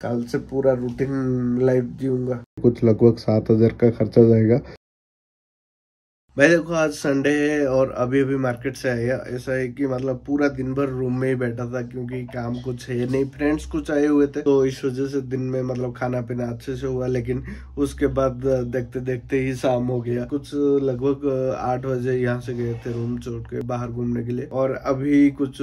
कल से पूरा रूटीन लाइफ जीऊंगा। कुछ लगभग 7,000 का खर्चा जाएगा। भाई देखो, आज संडे है और अभी अभी मार्केट से आया। ऐसा है कि मतलब पूरा दिन भर रूम में ही बैठा था क्योंकि काम कुछ है नहीं। फ्रेंड्स कुछ आए हुए थे तो इस वजह से दिन में मतलब खाना पीना अच्छे से हुआ, लेकिन उसके बाद देखते देखते ही शाम हो गया। कुछ लगभग 8 बजे यहाँ से गए थे रूम छोड़ के बाहर घूमने के लिए, और अभी कुछ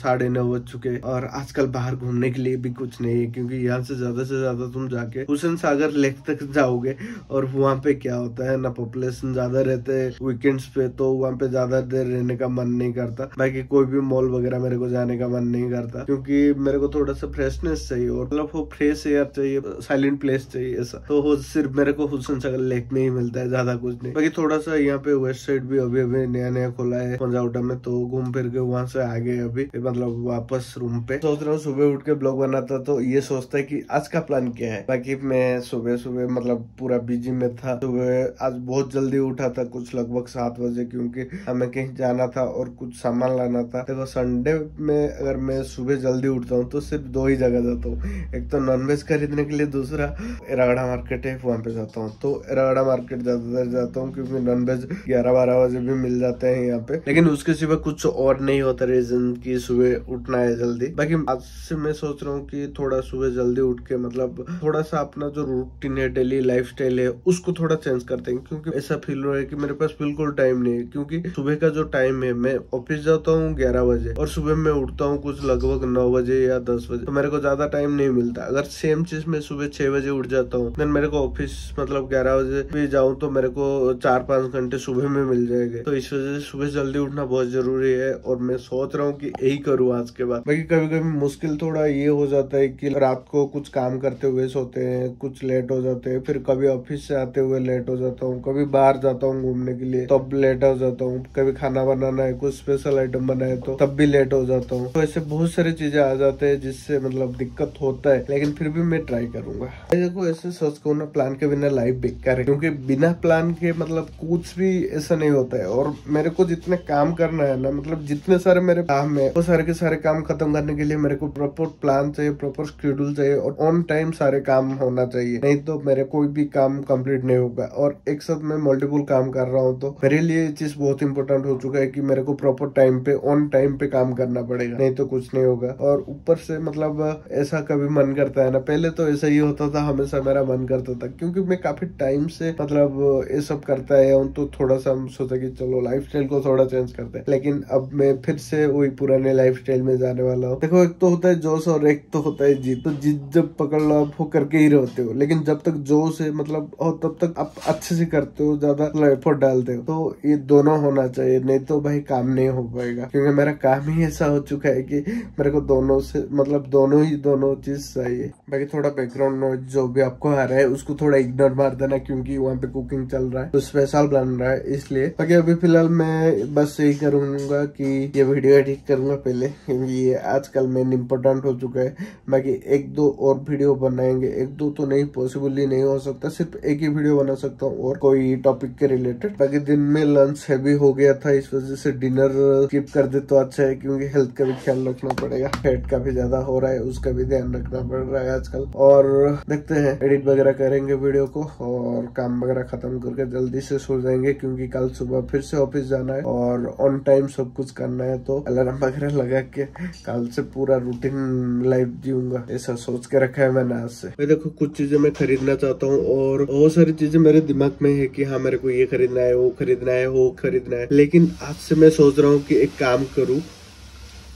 9:30 बज चुके। और आजकल बाहर घूमने के लिए भी कुछ नहीं है क्योंकि यहाँ से ज्यादा तुम जाके हुसैन सागर लेक तक जाओगे और वहाँ पे क्या होता है ना, पॉपुलेशन ज्यादा रहते वीकेंड्स पे, तो वहाँ पे ज्यादा देर रहने का मन नहीं करता। बाकी कोई भी मॉल वगैरह मेरे को जाने का मन नहीं करता क्योंकि मेरे को थोड़ा सा फ्रेशनेस चाहिए और मतलब वो फ्रेश एयर चाहिए, साइलेंट प्लेस चाहिए। ऐसा तो वो सिर्फ मेरे को हुसैन सागर लेक में ही मिलता है, ज्यादा कुछ नहीं। बाकी थोड़ा सा यहाँ पे वेस्ट साइड भी अभी अभी नया नया खोला है पंजाउटा में, तो घूम फिर के वहाँ से आ गए अभी मतलब वापस रूम पे। सोच रहा हूँ सुबह उठ के ब्लॉग बनाता, तो ये सोचता है कि आज का प्लान क्या है। बाकी मैं सुबह सुबह मतलब पूरा बिजी में था। सुबह आज बहुत जल्दी उठा था, कुछ लगभग 7 बजे, क्योंकि हमें कहीं जाना था और कुछ सामान लाना था। देखो संडे में अगर मैं सुबह जल्दी उठता हूँ तो सिर्फ 2 ही जगह जाता हूँ, एक तो नॉनवेज खरीदने के लिए, दूसरा एरागढ़ा मार्केट है वहाँ पे जाता हूँ। तो एरागढ़ा मार्केट ज्यादातर जाता हूँ क्योंकि नॉनवेज 11-12 बजे भी मिल जाते हैं यहाँ पे, लेकिन उसके सिवा कुछ और नहीं होता रीजन की सुबह उठना है जल्दी। बाकी आज से मैं सोच रहा हूँ कि थोड़ा सुबह जल्दी उठ के मतलब थोड़ा सा अपना जो रूटीन है, डेली लाइफ स्टाइल है, उसको थोड़ा चेंज करते हैं, क्योंकि ऐसा फील हो रहा है कि मेरे पास बिल्कुल टाइम नहीं है। क्योंकि सुबह का जो टाइम है, मैं ऑफिस जाता हूँ 11 बजे और सुबह मैं उठता हूँ कुछ लगभग 9 बजे या 10 बजे, तो मेरे को ज्यादा टाइम नहीं मिलता। अगर सेम चीज मैं सुबह 6 बजे उठ जाता हूँ, देन मेरे को ऑफिस मतलब 11 बजे भी जाऊँ तो मेरे को 4-5 घंटे सुबह में मिल जाएंगे। तो इस वजह से सुबह जल्दी उठना बहुत जरूरी है और मैं सोच रहा हूँ कि यही करूँ आज के बाद। बाकी कभी कभी मुश्किल थोड़ा ये हो जाता है कि रात को कुछ काम करते हुए सोते हैं, कुछ लेट हो जाते हैं, फिर कभी ऑफिस से आते हुए लेट हो जाता हूँ, कभी बाहर जाता हूँ घूमने के लिए तब लेट हो जाता हूँ, कभी खाना बनाना है, कुछ स्पेशल आइटम बनाए तो तब भी लेट हो जाता हूँ। तो ऐसे बहुत सारी चीजें आ जाते हैं जिससे मतलब दिक्कत होता है, लेकिन फिर भी मैं ट्राई करूंगा। देखो ऐसे सच कहूं ना, प्लान के बिना लाइफ बेकार है, क्योंकि बिना प्लान के मतलब कुछ भी ऐसा नहीं होता है। और मेरे को जितने काम करना है ना, मतलब जितने सारे मेरे काम है, वो सारे के सारे काम खत्म करने के लिए मेरे को प्रॉपर प्लान चाहिए, प्रॉपर शेड्यूल चाहिए और ऑन टाइम सारे काम होना चाहिए, नहीं तो मेरे कोई भी काम कंप्लीट नहीं होगा। और एक साथ मैं मल्टीपल काम कर रहा हूँ तो मेरे लिए ये चीज बहुत इंपॉर्टेंट हो चुका है कि मेरे को प्रॉपर टाइम पे ऑन टाइम पे काम करना पड़ेगा, नहीं तो कुछ नहीं होगा। और ऊपर से मतलब ऐसा कभी मन करता है ना, पहले तो ऐसा ही होता था, हमेशा मेरा मन करता था क्योंकि मैं काफी टाइम से मतलब ये सब करता है, तो थोड़ा सा हम सोचा कि चलो लाइफस्टाइल को थोड़ा चेंज करते हैं। लेकिन अब मैं फिर से वही पुराने लाइफस्टाइल में जाने वाला हूँ। देखो एक तो होता है जोश और एक तो होता है जीत। तो जीत जब पकड़ लो आप वो करके ही रहते हो, लेकिन जब तक जोश है मतलब और तब तक आप अच्छे से करते हो, ज्यादा एफर्ट डालते हो, तो ये दोनों होना चाहिए, नहीं तो भाई काम नहीं हो पाएगा। क्योंकि मेरा काम ही ऐसा हो चुका है कि मेरे को दोनों से मतलब दोनों चीज चाहिए। बाकी थोड़ा बैकग्राउंड नॉइज जो भी आपको आ रहा है उसको थोड़ा इग्नोर मार देना, क्योंकि वहाँ पे कुकिंग चल रहा है, तो स्पेशल बन रहा है इसलिए। बाकी अभी फिलहाल मैं बस यही करूंगा कि ये वीडियो एडिट करूंगा पहले, क्योंकि ये आजकल मेन इम्पोर्टेंट हो चुका है। बाकी 1-2 और वीडियो बनाएंगे, 1-2 तो नहीं, पॉसिबल ही नहीं हो सकता, सिर्फ एक ही वीडियो बना सकता हूँ और कोई टॉपिक के रिलेटेड। बाकी दिन में लंच हैवी हो गया था, इस वजह से डिनर स्किप कर दे तो अच्छा है, क्योंकि हेल्थ का भी ख्याल रखना पड़ेगा। फैट काफी ज्यादा हो रहा है, उसका भी ध्यान रखना पड़ रहा है आजकल। और देखते हैं, एडिट वगैरह करेंगे वीडियो को और काम वगैरह खत्म करके जल्दी से सो जाएंगे, क्योंकि कल सुबह फिर से ऑफिस जाना है और ऑन टाइम सब कुछ करना है। तो अलार्म वगैरह लगा के कल से पूरा रूटीन लाइफ जीऊंगा, ऐसा सोच के रखा है मैंने आज से। देखो कुछ चीजें मैं खरीदना चाहता हूँ और बहुत सारी चीजें मेरे दिमाग में है कि हाँ मेरे को ये खरीदना है, वो खरीदना है, वो खरीदना है, लेकिन आज से मैं सोच रहा हूँ कि एक काम करूँ।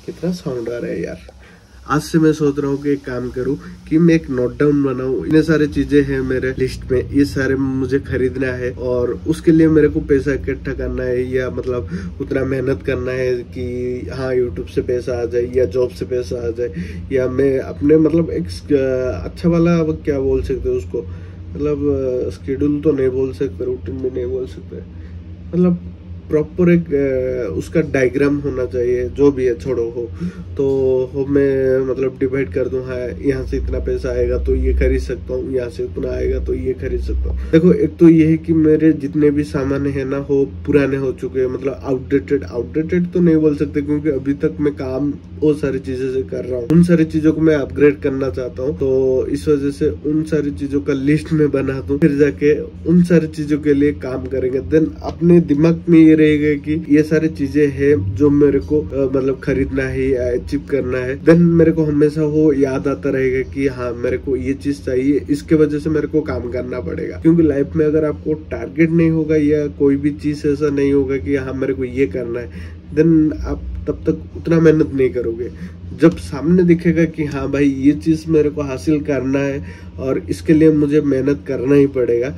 कितना साउंड आ रहा है यार। आज से मैं सोच रहा हूँ कि एक काम करूँ कि मैं एक नोट डाउन बनाऊँ। इतने सारे चीजें हैं मेरे लिस्ट में, ये सारे मुझे खरीदना है और उसके लिए मेरे को पैसा इकट्ठा करना है, या मतलब उतना मेहनत करना है कि हाँ यूट्यूब से पैसा आ जाए या जॉब से पैसा आ जाए, या मैं अपने मतलब एक अच्छा वाला क्या बोल सकते हो उसको, मतलब शेड्यूल तो नहीं बोल सकते, रूटीन भी नहीं बोल सकते, मतलब प्रॉपर एक उसका डायग्राम होना चाहिए, जो भी है छोड़ो हो तो मैं मतलब डिवाइड कर दूं, हाँ यहाँ से इतना पैसा आएगा तो ये खरीद सकता हूँ, यहाँ से उतना आएगा तो ये खरीद सकता हूँ। देखो एक तो ये है कि मेरे जितने भी सामान है ना वो पुराने हो चुके हैं, मतलब आउटडेटेड तो नहीं बोल सकते क्योंकि अभी तक मैं काम वो सारी चीजों से कर रहा हूँ, उन सारी चीजों को मैं अपग्रेड करना चाहता हूँ। तो इस वजह से उन सारी चीजों का लिस्ट में बना दूं, फिर जाके उन सारी चीजों के लिए काम करेंगे। देन अपने दिमाग में ये रहेगा कि ये सारी चीजें हैं जो मेरे को मतलब खरीदना है या अचीव करना है। देन मेरे को हमेशा वो याद आता रहेगा कि हाँ मेरे को ये चीज चाहिए, इसके वजह से मेरे को काम करना पड़ेगा। क्योंकि लाइफ में अगर आपको टारगेट नहीं होगा या कोई भी चीज ऐसा नहीं होगा कि हाँ मेरे को ये करना है, देन आप तब तक उतना मेहनत नहीं करोगे। जब सामने दिखेगा कि हाँ भाई ये चीज मेरे को हासिल करना है और इसके लिए मुझे मेहनत करना ही पड़ेगा,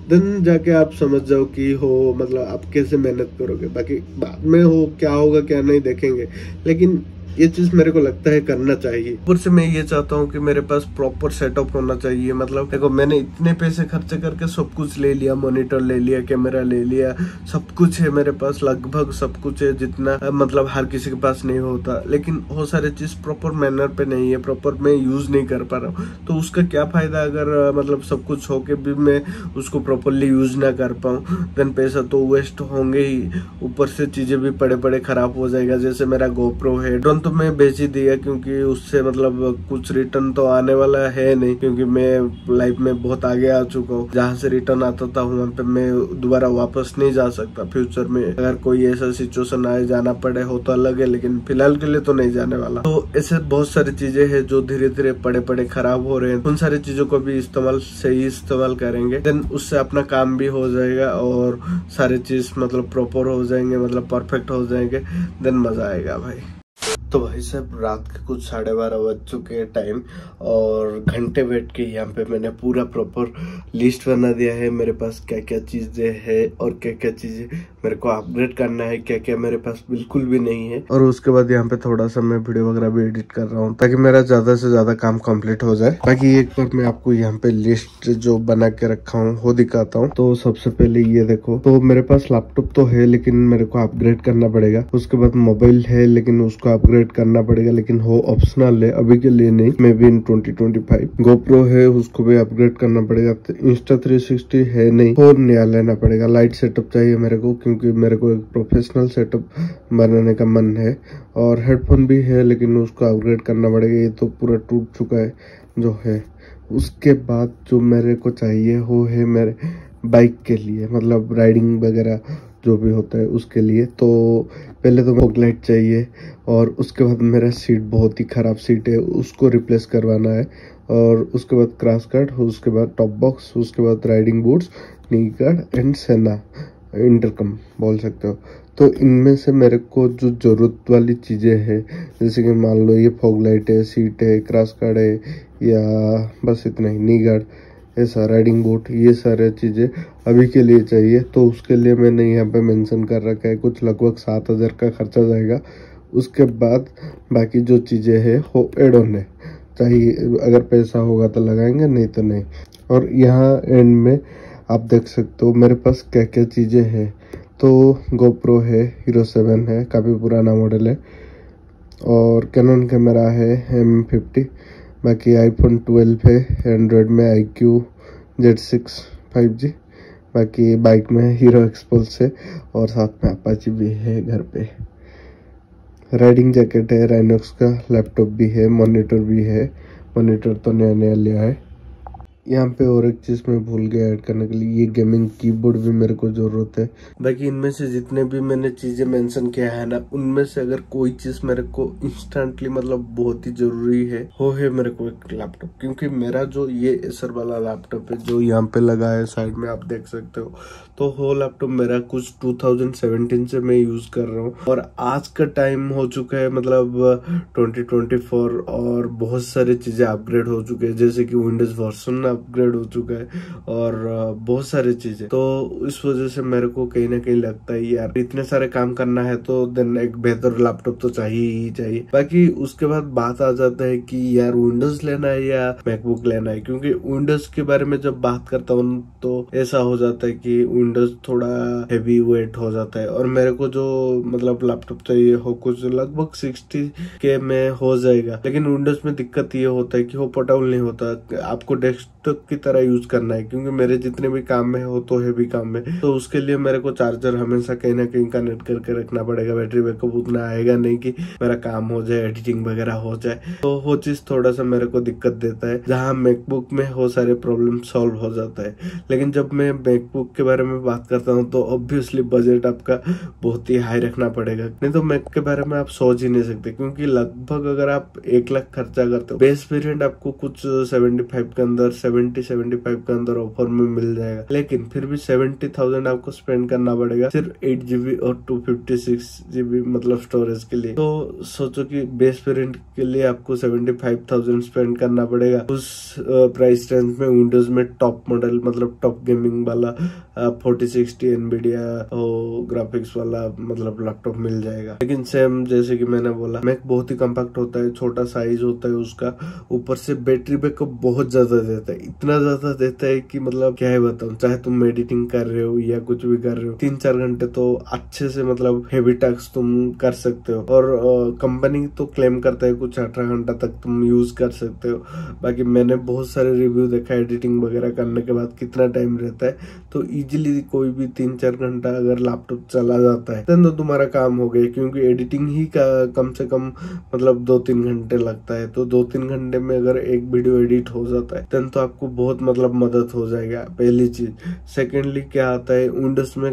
देन जाके आप समझ जाओ कि हो मतलब आप कैसे मेहनत करोगे। बाकी बाद में हो क्या होगा क्या नहीं देखेंगे, लेकिन ये चीज मेरे को लगता है करना चाहिए। ऊपर से मैं ये चाहता हूँ कि मेरे पास प्रॉपर सेटअप होना चाहिए। मतलब देखो मैंने इतने पैसे खर्चे करके सब कुछ ले लिया, मॉनिटर ले लिया, कैमरा ले लिया, सब कुछ है मेरे पास, लगभग सब कुछ है जितना मतलब हर किसी के पास नहीं होता, लेकिन वो सारी चीज प्रॉपर मैनर पे नहीं है, प्रॉपर मैं यूज नहीं कर पा रहा हूँ। तो उसका क्या फायदा अगर मतलब सब कुछ होके भी मैं उसको प्रॉपरली यूज ना कर पाऊँ, देन पैसा तो वेस्ट होंगे ही, ऊपर से चीजें भी पड़े खराब हो जाएगा। जैसे मेरा गोप्रो है, ड्रोन तो मैं बेच ही दिया क्योंकि उससे मतलब कुछ रिटर्न तो आने वाला है नहीं, क्योंकि मैं लाइफ में बहुत आगे आ चुका हूँ। जहाँ से रिटर्न आता था वहाँ पे मैं दोबारा वापस नहीं जा सकता। फ्यूचर में अगर कोई ऐसा सिचुएशन आए जाना पड़े हो तो अलग है, लेकिन फिलहाल के लिए तो नहीं जाने वाला। तो ऐसे बहुत सारी चीजें हैं जो धीरे धीरे पड़े खराब हो रहे हैं, उन सारी चीजों को भी सही इस्तेमाल करेंगे, देन उससे अपना काम भी हो जाएगा और सारी चीज मतलब प्रॉपर हो जाएंगे, मतलब परफेक्ट हो जाएंगे, देन मजा आएगा भाई। तो भाई साहब रात के कुछ 12:30 बज चुके हैं टाइम, और घंटे बैठ के यहाँ पे मैंने पूरा प्रॉपर लिस्ट बना दिया है मेरे पास क्या क्या चीजें है और क्या क्या चीजें मेरे को अपग्रेड करना है, क्या क्या मेरे पास बिल्कुल भी नहीं है। और उसके बाद यहाँ पे थोड़ा सा मैं वीडियो वगैरह भी एडिट कर रहा हूँ ताकि मेरा ज्यादा से ज्यादा काम कंप्लीट हो जाए। बाकी एक बार मैं आपको यहाँ पे लिस्ट जो बना के रखा हूँ वो दिखाता हूँ। तो सबसे पहले ये देखो, तो मेरे पास लैपटॉप तो है लेकिन मेरे को अपग्रेड करना पड़ेगा। उसके बाद मोबाइल है लेकिन उसको अपग्रेड करना पड़ेगा, लेकिन वो ऑप्शनल है, अभी के लिए नहीं, मे बी इन 2025। गोप्रो है उसको भी अपग्रेड करना पड़ेगा। इंस्टा 360 है नहीं, और नया लेना पड़ेगा। लाइट सेटअप चाहिए मेरे को क्योंकि मेरे को एक प्रोफेशनल सेटअप बनाने का मन है। और हेडफोन भी है लेकिन उसको अपग्रेड करना पड़ेगा, ये तो पूरा टूट चुका है जो है। उसके बाद जो मेरे को चाहिए वो है मेरे बाइक के लिए, मतलब राइडिंग वगैरह जो भी होता है उसके लिए। तो पहले तो फॉग लाइट चाहिए, और उसके बाद मेरा सीट बहुत ही खराब सीट है, उसको रिप्लेस करवाना है। और उसके बाद क्रैश गार्ड, उसके बाद टॉप बॉक्स, उसके बाद riding boots, knee guard and सेना इंटरकम बोल सकते हो। तो इनमें से मेरे को जो जरूरत वाली चीजें हैं, जैसे कि मान लो ये फॉग लाइट है, सीट है, क्रैश गार्ड है, या बस इतना ही, नी गार्ड, ऐसा राइडिंग बूट, ये सारे चीजें अभी के लिए चाहिए। तो उसके लिए मैंने यहाँ पे मेंशन कर रखा है, कुछ लगभग 7,000 का खर्चा जाएगा। उसके बाद बाकी जो चीजें हैं वो एड ऑन है, चाहिए अगर पैसा होगा तो लगाएंगे, नहीं तो नहीं। और यहाँ एंड में आप देख सकते हो मेरे पास क्या क्या चीजें हैं। तो गोप्रो है, हीरो 7 है, काफी पुराना मॉडल है, और कैनन कैमरा है M50। बाकी आईफोन 12 है, एंड्रॉयड में iQ Z6 5G। बाकी बाइक में हीरो एक्सपल्स है, और साथ में अपाची भी है घर पे। राइडिंग जैकेट है राइनॉक्स का, लैपटॉप भी है, मॉनिटर भी है, मॉनिटर तो नया लिया है। यहाँ पे और एक चीज मैं भूल गया ऐड करने के लिए, ये गेमिंग कीबोर्ड भी मेरे को जरूरत है। बाकी इनमें से जितने भी मैंने चीजें मेंशन किया है ना, उनमें से अगर कोई चीज मेरे को इंस्टेंटली मतलब बहुत ही जरूरी है, वो है मेरे को एक लैपटॉप। क्योंकि मेरा जो ये एसर वाला लैपटॉप है जो यहाँ पे लगा है साइड में आप देख सकते हो, तो वो लैपटॉप मेरा कुछ 2017 से मैं यूज कर रहा हूँ, और आज का टाइम हो चुका है मतलब 2024, और बहुत सारी चीजें अपग्रेड हो चुके हैं। जैसे कि विंडोज वर्जन अपग्रेड हो चुका है और बहुत सारी चीजें। तो इस वजह से मेरे को कहीं ना कहीं लगता है यार इतने सारे काम करना है तो देन एक बेहतर लैपटॉप तो चाहिए ही चाहिए। बाकी उसके बाद बात आ जाता है कि यार विंडोज लेना है या मैकबुक लेना है, क्योंकि विंडोज के बारे में जब बात करता हूँ तो ऐसा हो जाता है कि विंडोज थोड़ा हेवी वेट हो जाता है और मेरे को जो मतलब लैपटॉप चाहिए हो कुछ लगभग 60K में हो जाएगा। लेकिन विंडोज में दिक्कत ये होता है कि वो पोर्टेबल नहीं होता, आपको डेस्कटॉप की तरह यूज करना है, क्योंकि मेरे जितने भी काम है वो तो हेवी काम है, तो उसके लिए मेरे को चार्जर हमेशा कहीं ना कहीं कनेक्ट करके रखना पड़ेगा। बैटरी बैकअप उतना आएगा नहीं कि मेरा काम हो जाए, एडिटिंग वगैरह हो जाए, तो वो चीज थोड़ा सा मेरे को दिक्कत देता है, जहाँ मैकबुक में वो सारे प्रॉब्लम सॉल्व हो जाता है। लेकिन जब मैं मैकबुक के बारे में बात करता हूँ तो ऑब्वियसली बजट आपका बहुत ही हाई रखना पड़ेगा, नहीं तो मैक के बारे में आप सोच ही नहीं सकते, क्योंकि लगभग अगर आप 1 लाख खर्चा करते हो, बेस वेरिएंट आपको कुछ 75 के अंदर 75 के अंदर ऑफर में मिल जाएगा। लेकिन फिर भी 70,000 आपको स्पेंड करना पड़ेगा सिर्फ 8GB और 256GB मतलब स्टोरेज के लिए। तो सोचो कि बेस वेरिएंट के लिए आपको 75,000 स्पेंड करना पड़ेगा। उस प्राइस रेंज में विंडोज में टॉप मॉडल मतलब टॉप गेमिंग वाला 4060 एनवीडिया ग्राफिक्स वाला मतलब लैपटॉप मिल जाएगा। लेकिन सेम जैसे कि मैंने बोला, मैक बहुत ही कम्पैक्ट होता है, छोटा साइज होता है उसका, ऊपर से बैटरी बैकअप बहुत ज्यादा देता है, इतना ज्यादा देता है कि मतलब क्या है बताऊं, चाहे तुम एडिटिंग कर रहे हो या कुछ भी कर रहे हो, 3-4 घंटे तो अच्छे से मतलब हेवी टास्क तुम कर सकते हो। और कंपनी तो क्लेम करता है कुछ 18 घंटा तक तुम यूज कर सकते हो। बाकी मैंने बहुत सारे रिव्यू देखा एडिटिंग वगैरह करने के बाद कितना टाइम रहता है, तो इजीली कोई भी 3-4 घंटा अगर लैपटॉप चला जाता है तो तुम्हारा काम हो गया, क्योंकि एडिटिंग ही का कम से कम मतलब 2-3 घंटे लगता है। तो 2-3 घंटे में अगर एक वीडियो एडिट हो जाता है तो आपको बहुत मतलब मदद हो जाएगा, पहली चीज। सेकेंडली क्या आता है, विंडोज में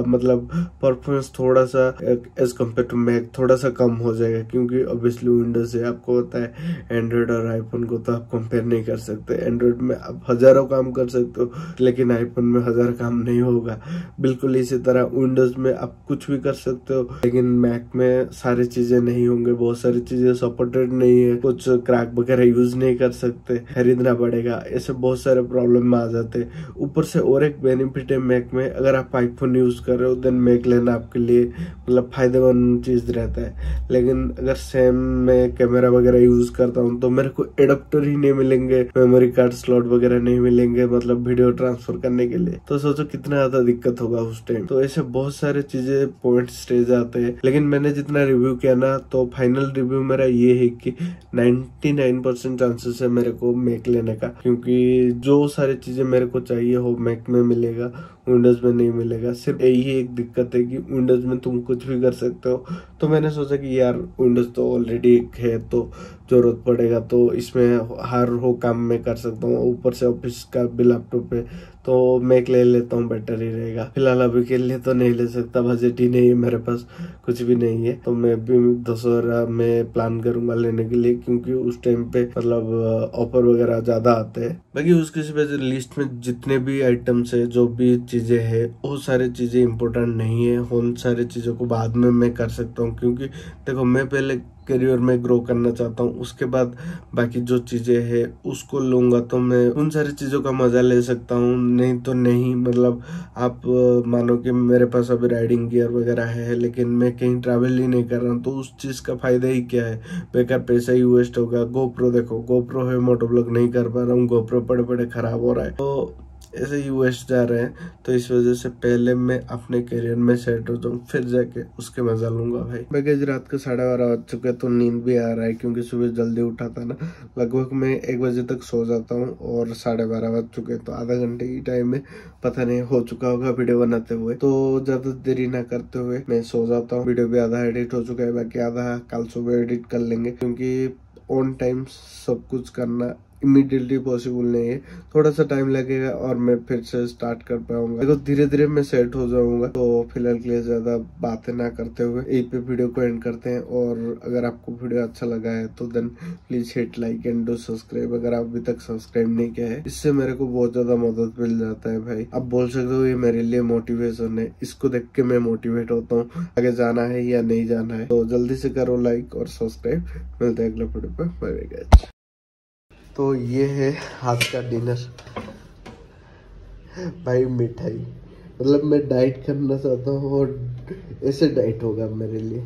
मतलब परफॉर्मेंस थोड़ा सा एज कम्पेयर टू मैक थोड़ा सा कम हो जाएगा, क्योंकि ऑब्वियसली विंडोज है, आपको पता है एंड्रॉइड और आईफोन को तो आप कंपेयर नहीं कर सकते। एंड्रॉइड में आप हजारों काम कर सकते हो, लेकिन आईफोन में 1000 काम नहीं होगा। बिल्कुल इसी तरह विंडोज में आप कुछ भी कर सकते हो, लेकिन मैक में सारी चीजें नहीं होंगे, बहुत सारी चीजें सपोर्टेड नहीं है, कुछ क्रैक वगैरह यूज नहीं कर सकते, खरीदना पड़ेगा, ऐसे बहुत सारे प्रॉब्लम आ जाते हैं। ऊपर से और एक बेनिफिट है मैक में, अगर आप आईफोन यूज कर रहे हो देन मैक लेना आपके लिए मतलब फायदेमंद चीज रहता है। लेकिन अगर सेम मैं कैमरा वगैरह यूज करता हूँ तो मेरे को एडाप्टर ही नहीं मिलेंगे, मेमोरी कार्ड स्लॉट वगैरह नहीं मिलेंगे मतलब वीडियो ट्रांसफर करने के लिए, तो सोचो कितना ज्यादा दिक्कत होगा उस टाइम। तो ऐसे बहुत सारे चीजें पॉइंट स्टेज आते हैं। लेकिन मैंने जितना रिव्यू किया ना, तो फाइनल रिव्यू मेरा ये है कि 99% चांसेस है मेरे को मैक लेने का, क्योंकि जो सारी चीजें मेरे को चाहिए हो मैक में मिलेगा, विंडोज में नहीं मिलेगा। सिर्फ यही एक दिक्कत है कि विंडोज में तुम कुछ भी कर सकते हो, तो मैंने सोचा कि यार विंडोज तो ऑलरेडी है, तो जरूरत पड़ेगा तो इसमें हर हो काम में कर सकता हूँ, ऊपर से ऑफिस का भी लैपटॉप है तो मैक ले लेता हूँ, बेटर ही रहेगा। फिलहाल अभी के लिए तो नहीं ले सकता, बजट ही नहीं है मेरे पास, कुछ भी नहीं है, तो मैं भी दशहरा में प्लान करूंगा लेने के लिए, क्योंकि उस टाइम पे मतलब ऑफर वगैरह ज्यादा आते हैं। बाकी उसके सिवा लिस्ट में जितने भी आइटम्स है, जो भी चीजें है, वो सारी चीजें इंपॉर्टेंट नहीं है, उन सारी चीजों को बाद में मैं कर सकता हूँ, क्योंकि देखो मैं पहले करियर में ग्रो करना चाहता हूँ, उसके बाद बाकी जो चीजें है उसको लूंगा तो मैं उन सारी चीजों का मजा ले सकता हूँ, नहीं तो नहीं। मतलब आप मानो कि मेरे पास अभी राइडिंग गियर वगैरह है, लेकिन मैं कहीं ट्रैवल ही नहीं कर रहा हूँ, तो उस चीज का फायदा ही क्या है, बेकार पैसा ही वेस्ट होगा। गोप्रो देखो, गोप्रो है, मोटो ब्लॉग नहीं कर पा रहा हूँ, गोप्रो पड़े पड़े खराब हो रहा है, तो ऐसे ही वेस्ट जा रहे हैं। तो इस वजह से पहले मैं अपने करियर में सेट हो जाऊँ, फिर जाके उसके मजा लूंगा भाई। बगैर रात के 12:30 बज चुके, तो नींद भी आ रहा है, क्योंकि सुबह जल्दी उठा था ना। लगभग मैं 1 बजे तक सो जाता हूँ और 12:30 बज चुके, तो आधा घंटे की टाइम में पता नहीं हो चुका होगा वीडियो बनाते हुए। तो ज्यादा देरी ना करते हुए मैं सो जाता हूँ। वीडियो भी आधा एडिट हो चुका है, बाकी आधा कल सुबह एडिट कर लेंगे, क्योंकि ऑन टाइम सब कुछ करना इमीडिएटली पॉसिबल नहीं है, थोड़ा सा टाइम लगेगा और मैं फिर से स्टार्ट कर पाऊंगा। देखो धीरे धीरे मैं सेट हो जाऊंगा। तो फिलहाल के लिए ज्यादा बातें ना करते हुए यहीं पे वीडियो को एंड करते हैं। और अगर आपको वीडियो अच्छा लगा है तो then please hit like and do subscribe, अगर आप अभी तक सब्सक्राइब नहीं किया है। इससे मेरे को बहुत ज्यादा मदद मिल जाता है भाई। आप बोल सकते हो ये मेरे लिए मोटिवेशन है, इसको देख के मैं मोटिवेट होता हूँ आगे जाना है या नहीं जाना है। तो जल्दी से करो लाइक और सब्सक्राइब। मिलते हैं अगले वीडियो पे, बाय बाय गाइस। तो ये है आज का डिनर भाई। मिठाई मतलब मैं डाइट करना चाहता हूँ और ऐसे डाइट होगा मेरे लिए।